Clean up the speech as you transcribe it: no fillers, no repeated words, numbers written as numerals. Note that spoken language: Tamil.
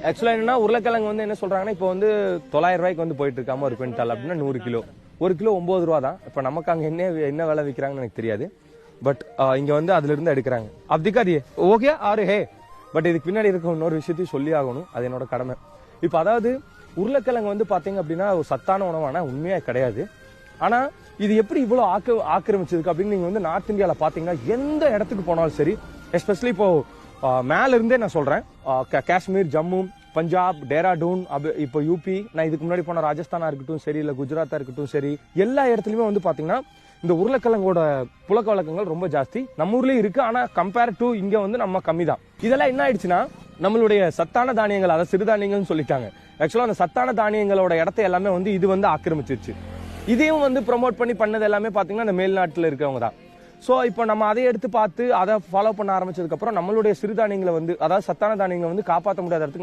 ஆக்சுவலா என்னன்னா உருளைக்கிழங்கு வந்து என்ன சொல்றாங்கன்னா இப்போ வந்து 900 ரூபாய்க்கு வந்து போயிட்டு இருக்காம ஒரு குவிண்டால் அப்படின்னா 100 கிலோ. ஒரு கிலோ 9 ரூபா தான். இப்போ நமக்கு அங்க என்ன விலை விற்கிறாங்கன்னு எனக்கு தெரியாது. பட் இங்க வந்து அதுல இருந்து எடுக்கிறாங்க. அப்படி திக்காதியே ஓகே ஆறு ஹே. பட் இதுக்கு பின்னாடி இருக்க இன்னொரு விஷயத்தையும் சொல்லி ஆகணும். அது என்னோட கடமை. இப்போ அதாவது உருளைக்கிழங்கு வந்து பாத்தீங்க அப்படின்னா ஒரு சத்தான உணவானா உண்மையா கிடையாது. ஆனா இது எப்படி இவ்வளவு ஆக்கிரமிச்சிருக்கு அப்படின்னு நீங்க வந்து நார்த் இந்தியால பாத்தீங்கன்னா எந்த இடத்துக்கு போனாலும் சரி, எஸ்பெஷலி இப்போ மேல இருந்தே நான் சொல்றேன், காஷ்மீர், ஜம்மு, பஞ்சாப், டேராடூன், இப்போ யூபி, நான் இதுக்கு முன்னாடி போன ராஜஸ்தானா இருக்கட்டும் சரி, இல்ல குஜராத்தா இருக்கட்டும் சரி, எல்லா இடத்துலயுமே வந்து பாத்தீங்கன்னா இந்த உருளைக்கிழங்கோட புழக்க வழக்கங்கள் ரொம்ப ஜாஸ்தி. நம்ம ஊர்லயும் இருக்கு. ஆனா கம்பேர் டு இங்க வந்து நம்ம கம்மி தான். இதெல்லாம் என்ன ஆயிடுச்சுன்னா நம்மளுடைய சத்தான தானியங்கள், அதாவது சிறுதானியங்கள்னு சொல்லிட்டாங்க. ஆக்சுவலா அந்த சத்தான தானியங்களோட இடத்தை எல்லாமே வந்து இது வந்து ஆக்கிரமிச்சிருச்சு. இதையும் வந்து ப்ரொமோட் பண்ணது எல்லாமே பாத்தீங்கன்னா இந்த மேல்நாட்டுல இருக்கவங்க தான். சோ இப்போ நம்ம அதை எடுத்து பார்த்து அதை ஃபாலோ பண்ண ஆரம்பிச்சதுக்கு அப்புறம் நம்மளுடைய சிறுதானியங்களை வந்து, அதாவது சத்தான தானியங்களை வந்து காப்பாற்ற முடியாத இடத்துக்கு